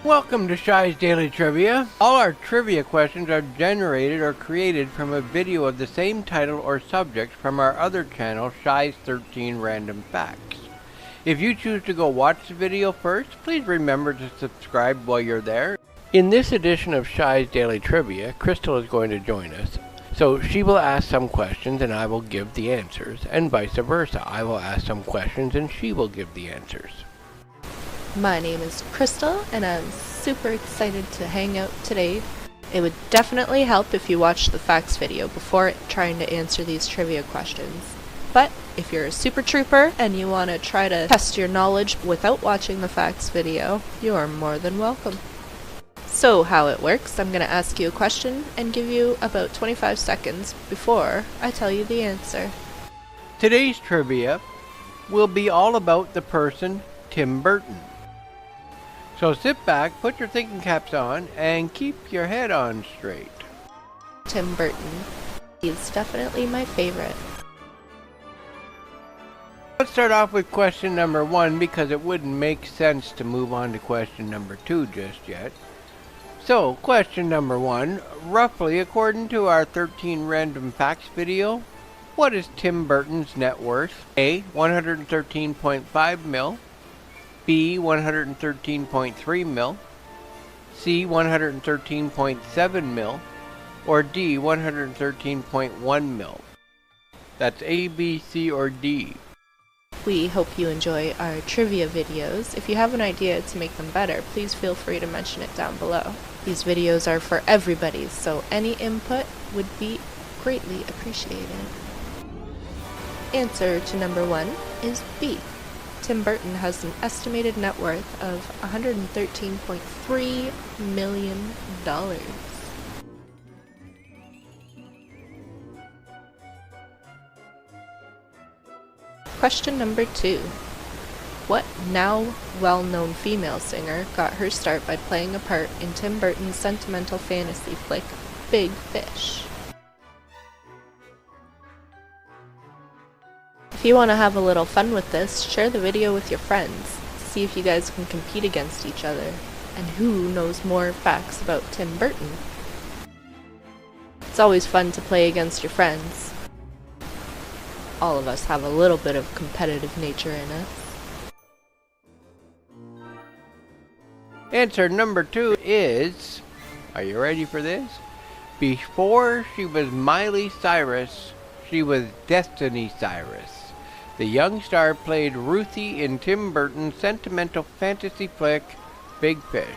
Welcome to Shy's Daily Trivia. All our trivia questions are generated or created from a video of the same title or subject from our other channel, Shy's 13 Random Facts. If you choose to go watch the video first, please remember to subscribe while you're there. In this edition of Shy's Daily Trivia, Crystal is going to join us. So she will ask some questions and I will give the answers, and vice versa. I will ask some questions and she will give the answers. My name is Crystal, and I'm super excited to hang out today. It would definitely help if you watched the facts video before trying to answer these trivia questions. But if you're a super trooper and you want to try to test your knowledge without watching the facts video, you are more than welcome. So how it works, I'm going to ask you a question and give you about 25 seconds before I tell you the answer. Today's trivia will be all about the person Tim Burton. So sit back, put your thinking caps on, and keep your head on straight. Tim Burton. He's definitely my favorite. Let's start off with question number 1 because it wouldn't make sense to move on to question number 2 just yet. So, question number 1, roughly according to our 13 Random Facts video, what is Tim Burton's net worth? A. 113.5 mil. B. 113.3 mil, C. 113.7 mil, or D. 113.1 mil. That's A, B, C, or D. We hope you enjoy our trivia videos. If you have an idea to make them better, please feel free to mention it down below. These videos are for everybody, so any input would be greatly appreciated. Answer to number 1 is B. Tim Burton has an estimated net worth of $113.3 million. Question number 2. What now well-known female singer got her start by playing a part in Tim Burton's sentimental fantasy flick, Big Fish? If you want to have a little fun with this, share the video with your friends. See if you guys can compete against each other. And who knows more facts about Tim Burton? It's always fun to play against your friends. All of us have a little bit of competitive nature in us. Answer number 2 is, are you ready for this? Before she was Miley Cyrus, she was Destiny Cyrus. The young star played Ruthie in Tim Burton's sentimental fantasy flick, Big Fish.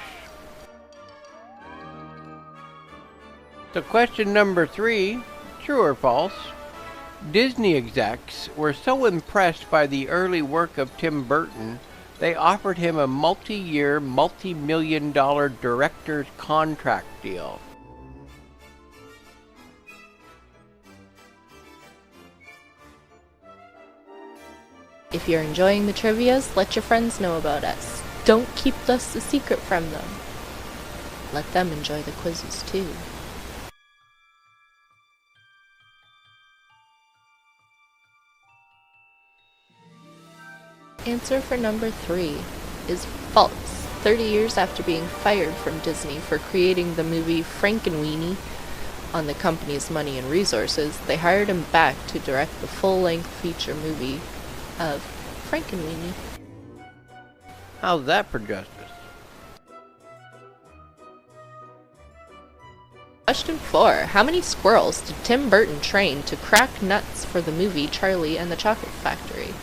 So question number 3, true or false? Disney execs were so impressed by the early work of Tim Burton, they offered him a multi-year, multi-million-dollar director's contract deal. If you're enjoying the trivias, let your friends know about us. Don't keep us a secret from them. Let them enjoy the quizzes too. Answer for number 3 is false. 30 years after being fired from Disney for creating the movie Frankenweenie on the company's money and resources, they hired him back to direct the full-length feature movie of Frankenweenie. How's that for justice? Question 4. How many squirrels did Tim Burton train to crack nuts for the movie Charlie and the Chocolate Factory?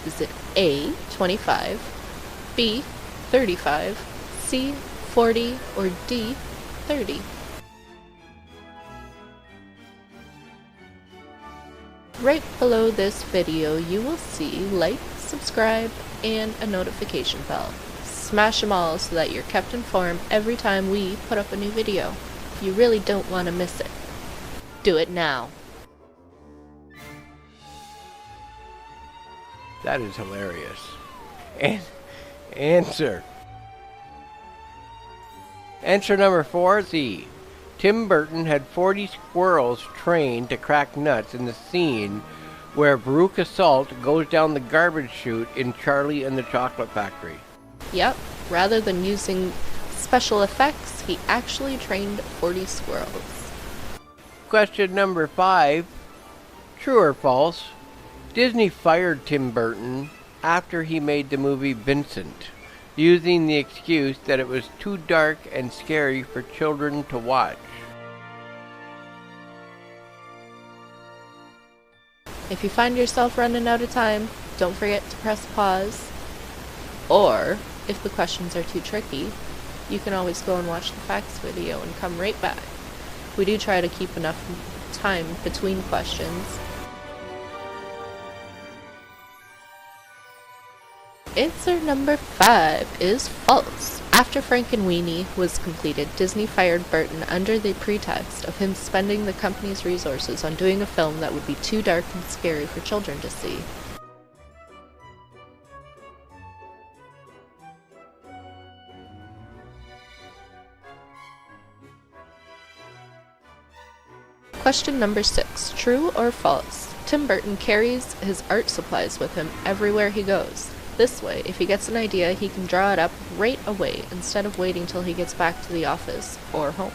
Is it A, 25, B, 35, C, 40, or D, 30? Right below this video you will see like, subscribe, and a notification bell. Smash them all so that you're kept informed every time we put up a new video. You really don't want to miss it. Do it now. That is hilarious. And answer. Answer number 4, C. Tim Burton had 40 squirrels trained to crack nuts in the scene where Veruca Salt goes down the garbage chute in Charlie and the Chocolate Factory. Yep, Rather than using special effects, he actually trained 40 squirrels. Question number 5. True or false? Disney fired Tim Burton after he made the movie Vincent, using the excuse that it was too dark and scary for children to watch. If you find yourself running out of time, don't forget to press pause. Or, if the questions are too tricky, you can always go and watch the facts video and come right back. We do try to keep enough time between questions. Answer number 5 is false. After Frankenweenie was completed, Disney fired Burton under the pretext of him spending the company's resources on doing a film that would be too dark and scary for children to see. Question number 6. True or false? Tim Burton carries his art supplies with him everywhere he goes. This way, if he gets an idea, he can draw it up right away instead of waiting till he gets back to the office or home.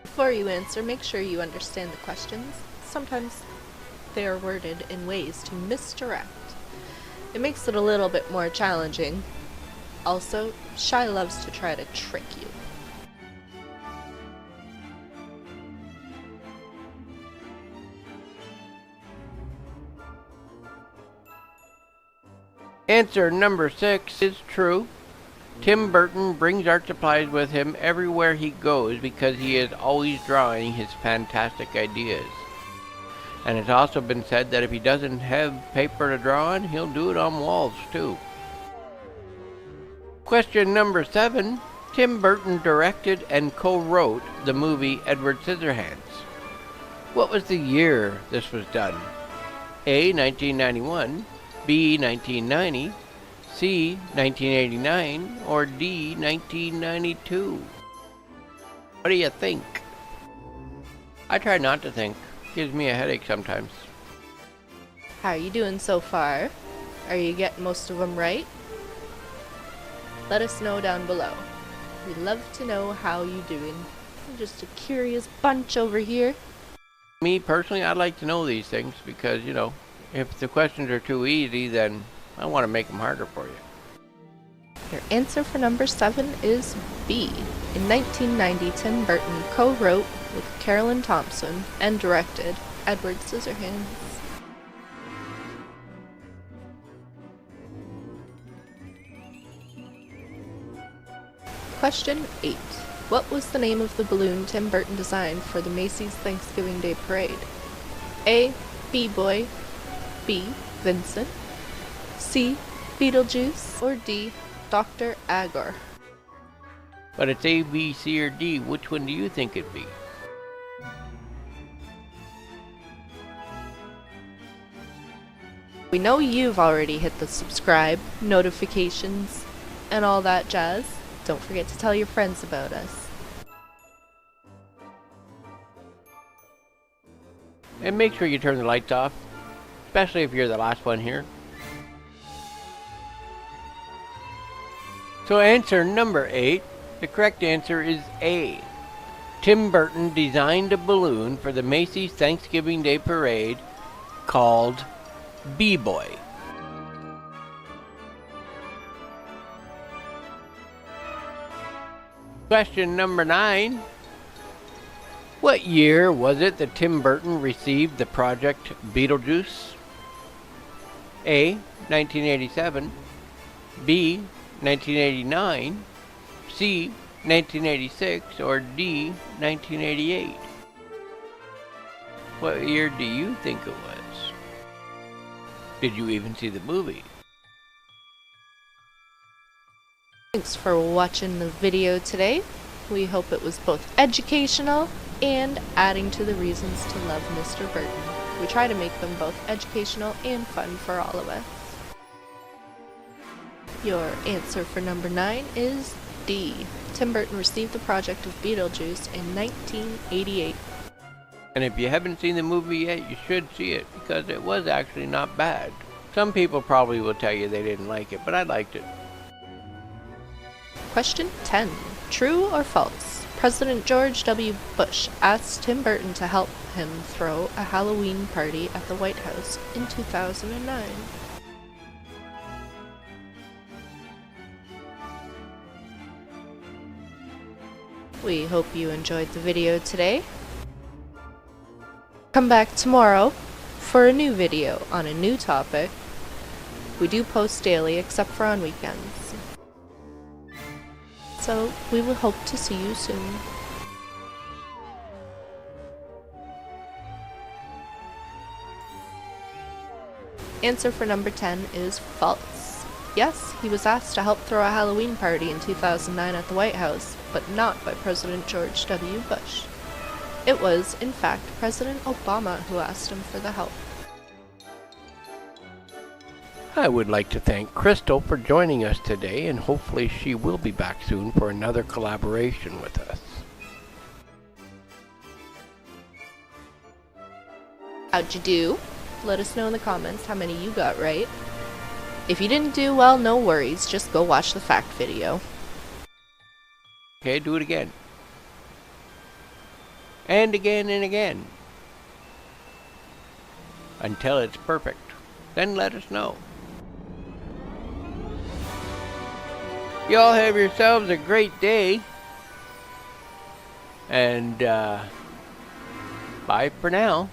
Before you answer, make sure you understand the questions. Sometimes they are worded in ways to misdirect. It makes it a little bit more challenging. Also, Shy loves to try to trick you. Answer number 6 is true. Tim Burton brings art supplies with him everywhere he goes because he is always drawing his fantastic ideas. And it's also been said that if he doesn't have paper to draw on, he'll do it on walls too. Question number 7. Tim Burton directed and co-wrote the movie Edward Scissorhands. What was the year this was done? A. 1991, B. 1990, C. 1989, or D. 1992? What do you think? I try not to think. Gives me a headache sometimes. How are you doing so far? Are you getting most of them right? Let us know down below. We'd love to know how you doing. I'm just a curious bunch over here. Me personally, I'd like to know these things because, if the questions are too easy, then I want to make them harder for you. Your answer for number 7 is B. In 1990, Tim Burton co-wrote with Carolyn Thompson and directed Edward Scissorhands. Question 8. What was the name of the balloon Tim Burton designed for the Macy's Thanksgiving Day Parade? A. B-Boy, B. Vincent, C. Beetlejuice, or D. Dr. Agar? But it's A, B, C, or D. Which one do you think it'd be? We know you've already hit the subscribe, notifications, and all that jazz. Don't forget to tell your friends about us. And make sure you turn the lights off, especially if you're the last one here. So answer number 8, the correct answer is A. Tim Burton designed a balloon for the Macy's Thanksgiving Day Parade called B-Boy. Question number 9. What year was it that Tim Burton received the project Beetlejuice? A. 1987, B. 1989, C. 1986, or D. 1988? What year do you think it was? Did you even see the movie? Thanks for watching the video today. We hope it was both educational and adding to the reasons to love Mr. Burton. We try to make them both educational and fun for all of us. Your answer for number 9 is D. Tim Burton received the project of Beetlejuice in 1988. And if you haven't seen the movie yet, you should see it, because it was actually not bad. Some people probably will tell you they didn't like it, but I liked it. Question 10. True or false? President George W. Bush asked Tim Burton to help him throw a Halloween party at the White House in 2009. We hope you enjoyed the video today. Come back tomorrow for a new video on a new topic. We do post daily except for on weekends. So we will hope to see you soon. Answer for number 10 is false. Yes, he was asked to help throw a Halloween party in 2009 at the White House, but not by President George W. Bush. It was, in fact, President Obama who asked him for the help. I would like to thank Crystal for joining us today, and hopefully she will be back soon for another collaboration with us. How'd you do? Let us know in the comments how many you got right. If you didn't do well, no worries, just go watch the fact video. Okay, do it again. And again and again. Until it's perfect. Then let us know. Y'all have yourselves a great day. And, bye for now.